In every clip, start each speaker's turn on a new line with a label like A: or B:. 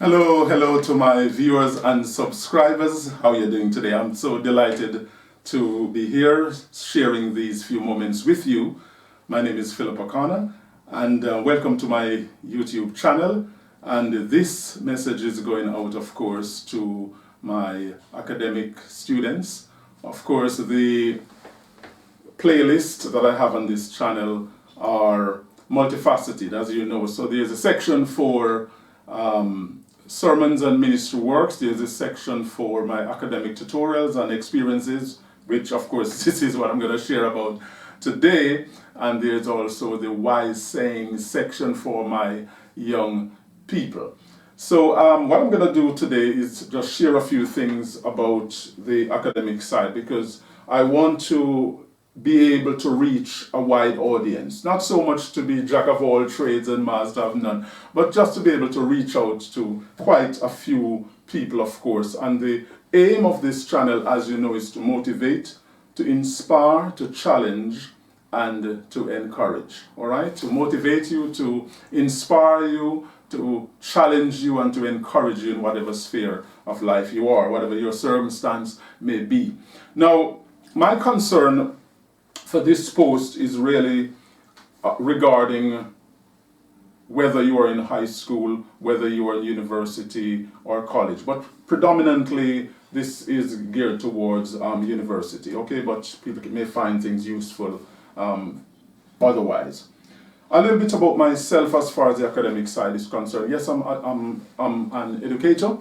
A: Hello to my viewers and subscribers. How are you doing today? I'm so delighted to be here sharing these few moments with you. My name is Philip O'Connor and welcome to my YouTube channel. And this message is going out, of course, to my academic students. Of course, the playlists that I have on this channel are multifaceted, as you know. So there's a section for sermons and ministry works. There's a section for my academic tutorials and experiences, which of course this is what I'm going to share about today. And there's also the wise sayings section for my young people. So what I'm going to do today is just share a few things about the academic side, because I want to be able to reach a wide audience. Not so much to be jack of all trades and master of none, but just to be able to reach out to quite a few people, of course. And the aim of this channel, as you know, is to motivate, to inspire, to challenge, and to encourage. All right? To motivate you, to inspire you, to challenge you, and to encourage you in whatever sphere of life you are, whatever your circumstance may be. Now, my concern for this post is really regarding whether you are in high school, whether you are in university or college. But predominantly, this is geared towards university, okay? But people may find things useful otherwise. A little bit about myself as far as the academic side is concerned. Yes, I'm an educator,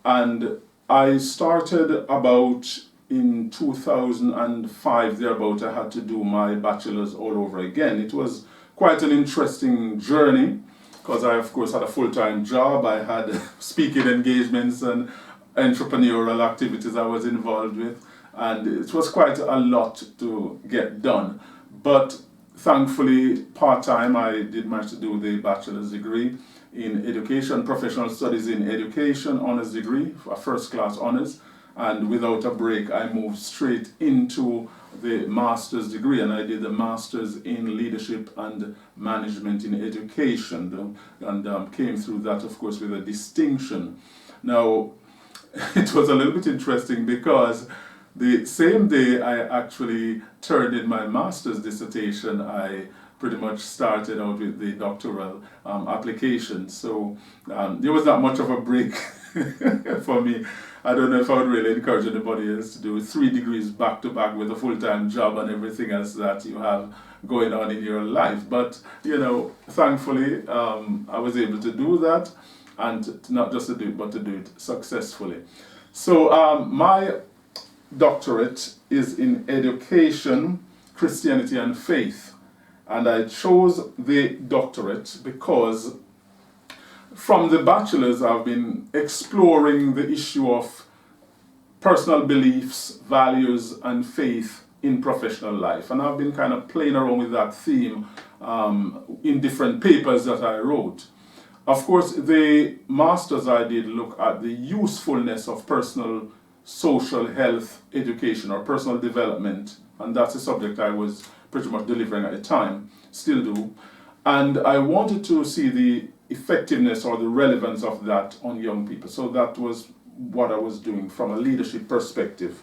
A: and I started about in 2005, thereabout. I had to do my bachelor's all over again. It was quite an interesting journey, because I, of course, had a full-time job. I had speaking engagements and entrepreneurial activities I was involved with, and it was quite a lot to get done. But thankfully, part-time, I did manage to do the bachelor's degree in education, professional studies in education, honors degree, a first-class honors. And without a break, I moved straight into the master's degree, and I did the master's in leadership and management in education, and came through that, of course, with a distinction. Now, it was a little bit interesting, because the same day I actually turned in my master's dissertation, I pretty much started out with the doctoral application. So there was not much of a break for me. I don't know if I would really encourage anybody else to do 3 degrees back to back with a full-time job and everything else that you have going on in your life. But, you know, thankfully, I was able to do that, and not just to do it, but to do it successfully. So my doctorate is in education, Christianity, and faith. And I chose the doctorate because from the bachelor's, I've been exploring the issue of personal beliefs, values, and faith in professional life. And I've been kind of playing around with that theme in different papers that I wrote. Of course, the master's I did look at the usefulness of personal social health education, or personal development. And that's a subject I was pretty much delivering at the time, still do. And I wanted to see the effectiveness or the relevance of that on young people. So that was what I was doing from a leadership perspective.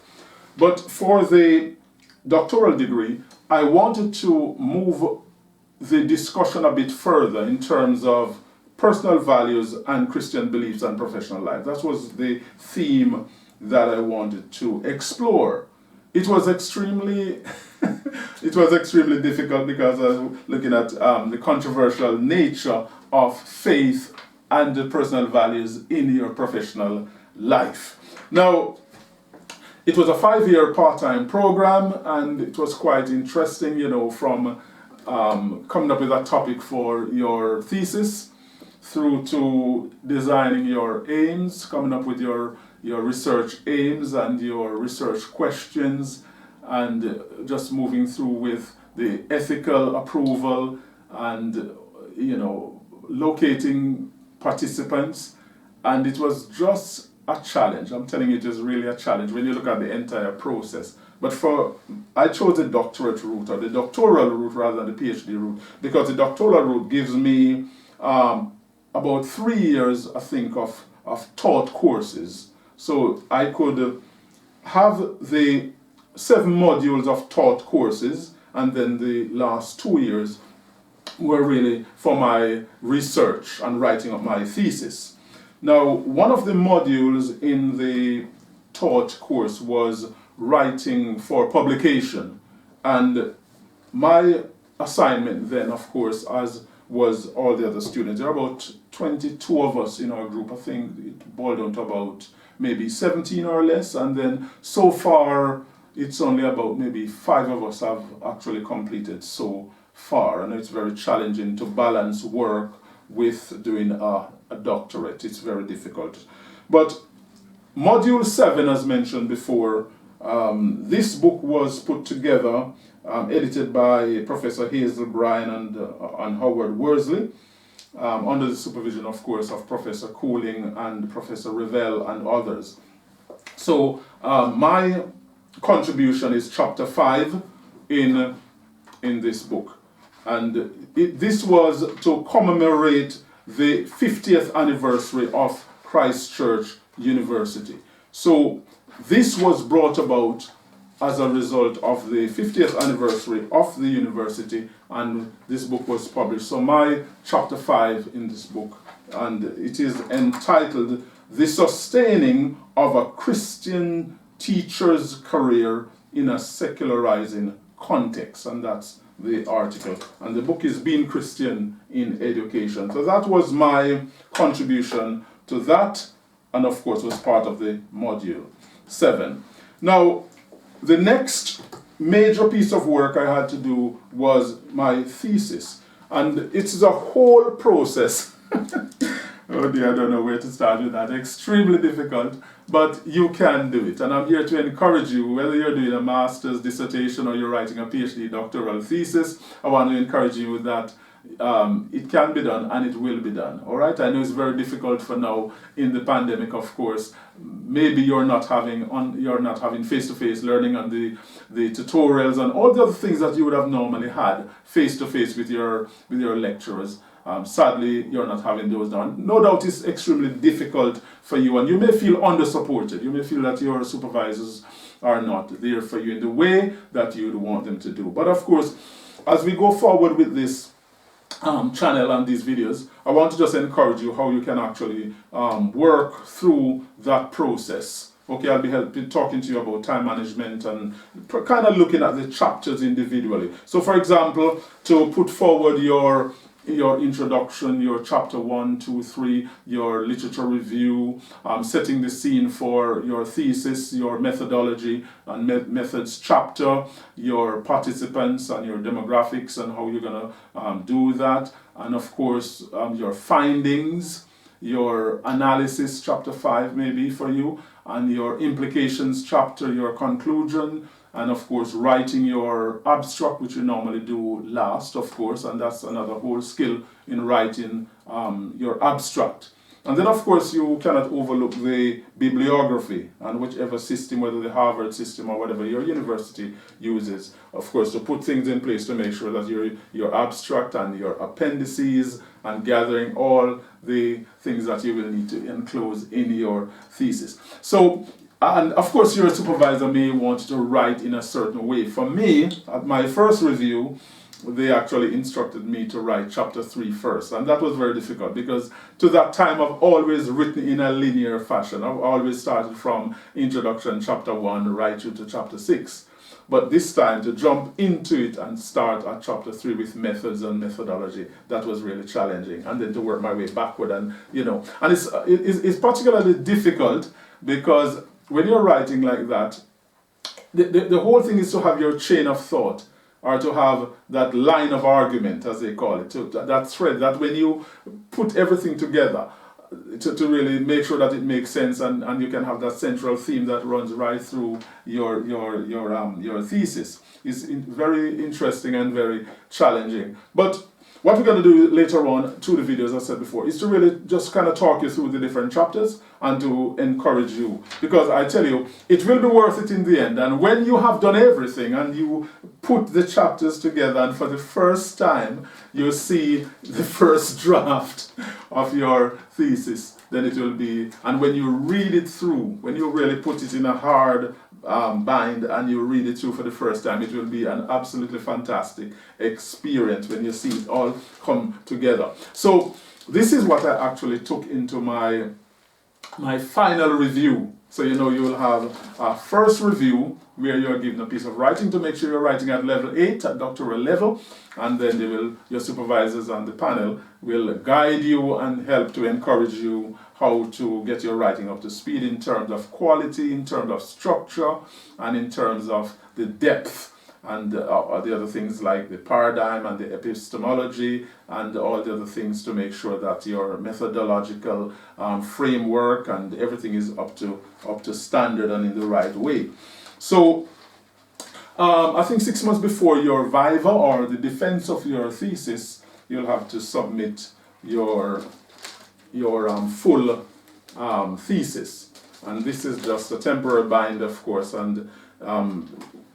A: But for the doctoral degree, I wanted to move the discussion a bit further in terms of personal values and Christian beliefs and professional life. That was the theme that I wanted to explore. It was extremely difficult, because I was looking at the controversial nature of faith and the personal values in your professional life. Now, it was a 5-year part-time program, and it was quite interesting, you know, from coming up with a topic for your thesis through to designing your aims, coming up with your research aims and your research questions, and just moving through with the ethical approval and, you know, locating participants. And it was just a challenge. I'm telling you, it was really a challenge when you look at the entire process. But I chose the doctorate route, or the doctoral route rather than the PhD route, because the doctoral route gives me about 3 years, I think, of of taught courses. So I could have the 7 modules of taught courses, and then the last 2 years were really for my research and writing of my thesis. Now, one of the modules in the taught course was writing for publication, and my assignment then, of course, as was all the other students, there are about 22 of us in our group. I think it boiled down to about maybe 17 or less, and then so far it's only about maybe 5 of us have actually completed so far, and it's very challenging to balance work with doing a doctorate. It's very difficult. But Module 7, as mentioned before, this book was put together, edited by Professor Hazel Bryan and Howard Worsley, under the supervision, of course, of Professor Cooling and Professor Revell and others. So my contribution is chapter 5 in this book. And this was to commemorate the 50th anniversary of Christ Church University. So this was brought about as a result of the 50th anniversary of the university, and this book was published. So my chapter 5 in this book, and it is entitled The Sustaining of a Christian Teacher's Career in a Secularizing Context, and that's the article. And the book is Being Christian in Education. So that was my contribution to that, and of course was part of the module 7. Now, the next major piece of work I had to do was my thesis, and it's a whole process. Oh dear, I don't know where to start with that. Extremely difficult, but you can do it. And I'm here to encourage you, whether you're doing a master's dissertation or you're writing a PhD doctoral thesis, I want to encourage you that it can be done and it will be done. All right? I know it's very difficult for now in the pandemic, of course. Maybe you're not having face-to-face learning and the tutorials and all the other things that you would have normally had face-to-face with your lecturers. Sadly, you're not having those done. No doubt it's extremely difficult for you, and you may feel under-supported. You may feel that your supervisors are not there for you in the way that you'd want them to do. But of course, as we go forward with this channel and these videos, I want to just encourage you how you can actually work through that process. Okay, I'll be talking to you about time management and kind of looking at the chapters individually. So for example, to put forward your introduction, your chapter 1, 2, 3, your literature review, setting the scene for your thesis, your methodology and methods chapter, your participants and your demographics and how you're going to do that, and of course your findings, your analysis, chapter 5 maybe for you, and your implications chapter, your conclusion, and of course writing your abstract, which you normally do last, of course, and that's another whole skill in writing your abstract. And then of course you cannot overlook the bibliography and whichever system, whether the Harvard system or whatever your university uses, of course, to put things in place to make sure that your abstract and your appendices and gathering all the things that you will need to enclose in your thesis. So, and of course your supervisor may want to write in a certain way. For me, at my first review, they actually instructed me to write chapter 3 first, and that was very difficult because to that time I've always written in a linear fashion. I've always started from introduction, chapter 1, right through to chapter 6. But this time to jump into it and start at chapter 3 with methods and methodology, that was really challenging. And then to work my way backward, and and it's particularly difficult because when you're writing like that, the whole thing is to have your chain of thought, or to have that line of argument, as they call it, that thread, that when you put everything together, to really make sure that it makes sense, and you can have that central theme that runs right through your thesis. It's very interesting and very challenging. But what we're going to do later on through the videos, as I said before, is to really just kind of talk you through the different chapters and to encourage you. Because I tell you, it will be worth it in the end. And when you have done everything and you put the chapters together and for the first time you see the first draft of your thesis, then it will be, and when you read it through, when you really put it in a hard bind and you read it through for the first time, it will be an absolutely fantastic experience when you see it all come together. So this is what I actually took into my final review. So you know, you will have a first review where you are given a piece of writing to make sure you're writing at level 8, at doctoral level, and then your supervisors and the panel will guide you and help to encourage you how to get your writing up to speed in terms of quality, in terms of structure, and in terms of the depth, and the other things like the paradigm and the epistemology and all the other things to make sure that your methodological framework and everything is up to standard and in the right way. So I think 6 months before your viva or the defense of your thesis, you'll have to submit your full thesis, and this is just a temporary bind, of course, and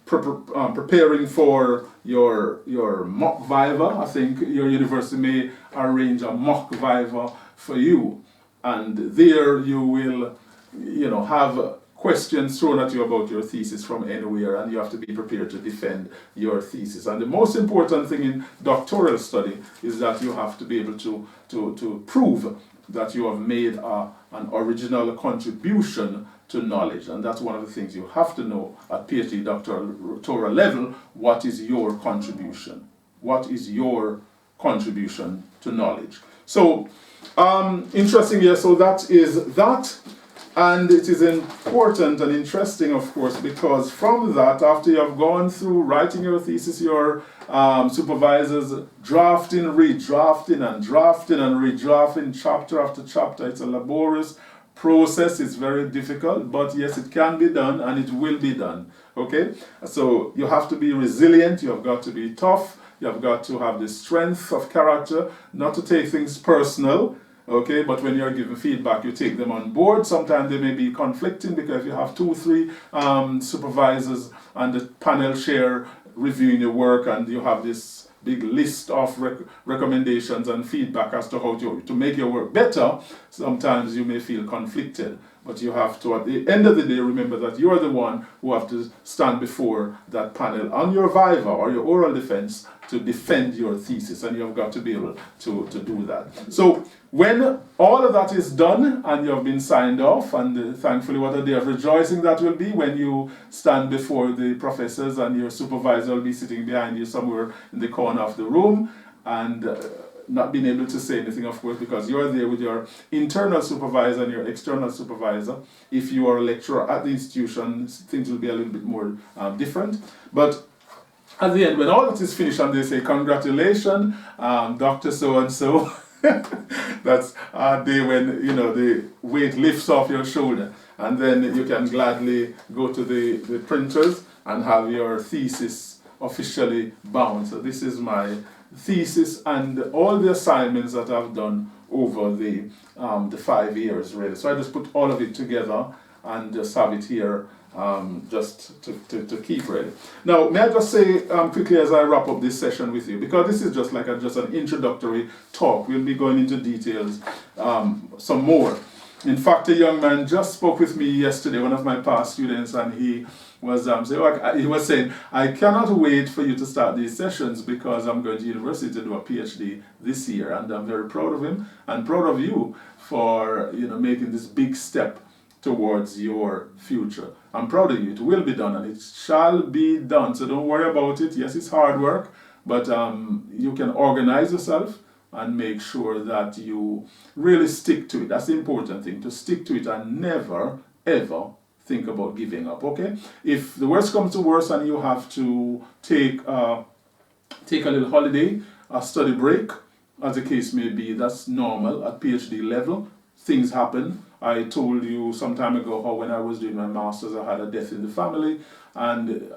A: preparing for your mock viva. I think your university may arrange a mock viva for you, and there you will have questions thrown at you about your thesis from anywhere, and you have to be prepared to defend your thesis. And the most important thing in doctoral study is that you have to be able to prove that you have made an original contribution to knowledge. And that's one of the things you have to know at PhD doctoral level. What is your contribution? What is your contribution to knowledge? So, interesting, yeah, so that is that. And it is important and interesting, of course, because from that, after you have gone through writing your thesis, your supervisors drafting, redrafting, and drafting and redrafting chapter after chapter. It's a laborious process. It's very difficult, but yes, it can be done and it will be done. Okay? So you have to be resilient. You have got to be tough. You have got to have the strength of character, not to take things personal. Okay, but when you're given feedback, you take them on board. Sometimes they may be conflicting because you have 2 or 3 supervisors and the panel chair reviewing your work, and you have this big list of recommendations and feedback as to how to make your work better. Sometimes you may feel conflicted, but you have to, at the end of the day, remember that you are the one who have to stand before that panel on your viva or your oral defense to defend your thesis, and you have got to be able to do that. So when all of that is done and you have been signed off, and thankfully what a day of rejoicing that will be when you stand before the professors and your supervisor will be sitting behind you somewhere in the corner of the room, and not being able to say anything, of course, because you're there with your internal supervisor and your external supervisor. If you are a lecturer at the institution, things will be a little bit more different. But at the end, when all that is finished and they say, congratulations, Dr. So-and-so, that's a day when, the weight lifts off your shoulder. And then you can gladly go to the printers and have your thesis officially bound. So this is my thesis and all the assignments that I've done over the 5 years, really. So I just put all of it together and just have it here just to keep, really. Now, may I just say quickly as I wrap up this session with you, because this is just like just an introductory talk. We'll be going into details some more. In fact, a young man just spoke with me yesterday, one of my past students, and he was saying, I cannot wait for you to start these sessions because I'm going to university to do a PhD this year, and I'm very proud of him and proud of you for making this big step towards your future. I'm proud of you. It will be done, and it shall be done. So don't worry about it. Yes, it's hard work, but you can organize yourself and make sure that you really stick to it. That's the important thing, to stick to it and never, ever think about giving up, okay? If the worst comes to worst and you have to take a little holiday, a study break, as the case may be, that's normal at PhD level. things happen. I told you some time ago how when I was doing my master's I had a death in the family, and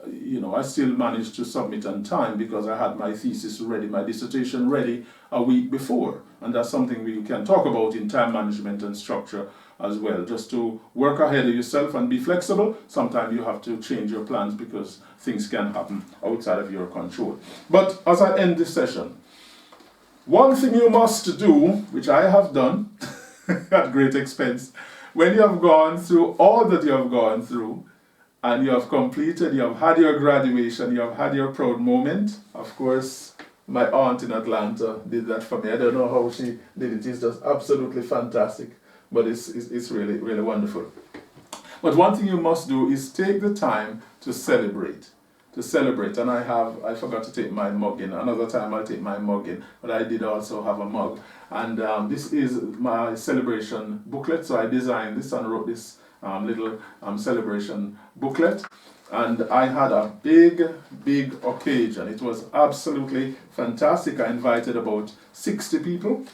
A: I still managed to submit on time because I had my thesis ready, my dissertation ready a week before. And that's something we can talk about in time management and structure as well, just to work ahead of yourself and be flexible. Sometimes you have to change your plans because things can happen outside of your control. But as I end this session, one thing you must do, which I have done at great expense, when you have gone through all that you have gone through and you have completed, you have had your graduation, you have had your proud moment. Of course, my aunt in Atlanta did that for me. I don't know how she did it. It's just absolutely fantastic. But it's really, really wonderful. But one thing you must do is take the time to celebrate. And I forgot to take my mug in. Another time I'll take my mug in, but I did also have a mug. And this is my celebration booklet. So I designed this and wrote this little celebration booklet. And I had a big occasion. It was absolutely fantastic. I invited about 60 people.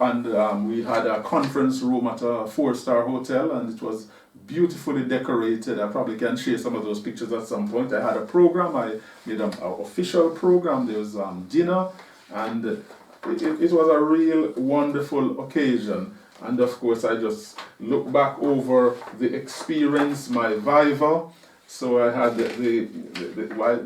A: And we had a conference room at a 4-star hotel, and it was beautifully decorated. I probably can share some of those pictures at some point. I had a program. I made an official program. There was dinner, and it was a real wonderful occasion. And of course, I just look back over the experience, my viva. So I had the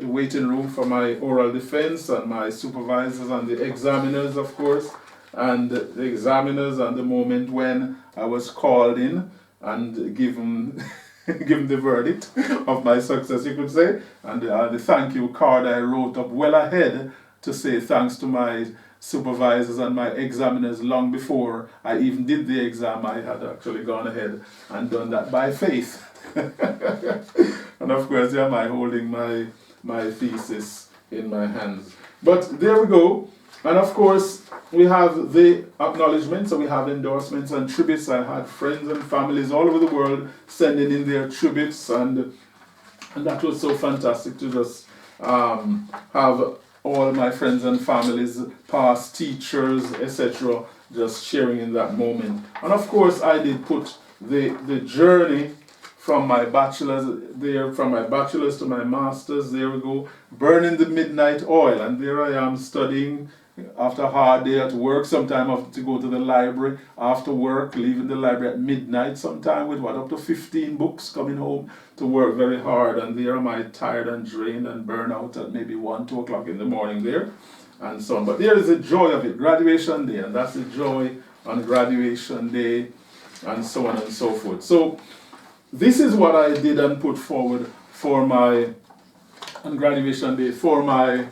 A: waiting room for my oral defense and my supervisors and the examiners, of course. And the examiners, and the moment when I was called in and given the verdict of my success, you could say, and the thank you card I wrote up well ahead to say thanks to my supervisors and my examiners long before I even did the exam. I had actually gone ahead and done that by faith. And of course, here am I holding my thesis in my hands. But there we go. And of course, we have the acknowledgements, and we have endorsements and tributes. I had friends and families all over the world sending in their tributes, and that was so fantastic to just have all my friends and families, past teachers, etc., just sharing in that moment. And of course, I did put the journey from my bachelor's to my master's. There we go, burning the midnight oil, and there I am studying. After a hard day at work, sometime I have to go to the library after work, leaving the library at midnight sometime with up to 15 books, coming home to work very hard, and there am I tired and drained and burnt out at maybe 1, 2 o'clock in the morning there, and so on. But there is the joy of it, graduation day, and that's the joy on graduation day, and so on and so forth. So this is what I did and put forward on graduation day for my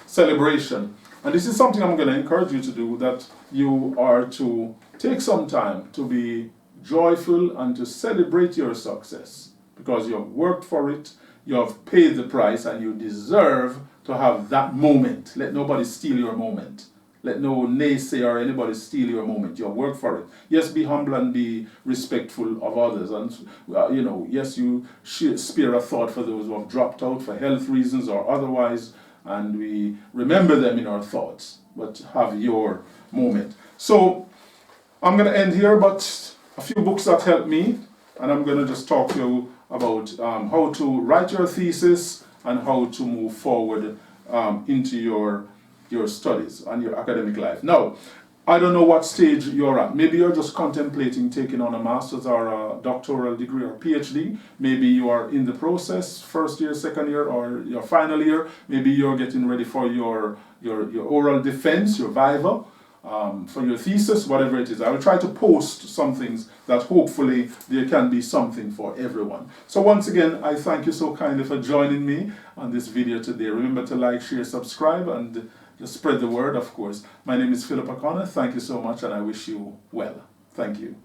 A: celebration. And this is something I'm going to encourage you to do, that you are to take some time to be joyful and to celebrate your success, because you have worked for it, you have paid the price, and you deserve to have that moment. Let nobody steal your moment. Let no naysayer or anybody steal your moment. You have worked for it. Yes, be humble and be respectful of others. And, yes, you should spare a thought for those who have dropped out for health reasons or otherwise, and we remember them in our thoughts, but have your moment. So I'm going to end here, but a few books that helped me, and I'm going to just talk to you about how to write your thesis and how to move forward into your studies and your academic life. Now, I don't know what stage you're at. Maybe you're just contemplating taking on a master's or a doctoral degree or PhD. Maybe you are in the process, first year, second year, or your final year. Maybe you're getting ready for your oral defense, your viva, for your thesis, whatever it is. I will try to post some things that hopefully there can be something for everyone. So once again, I thank you so kindly for joining me on this video today. Remember to like, share, subscribe, and just spread the word, of course. My name is Philip O'Connor. Thank you so much, and I wish you well. Thank you.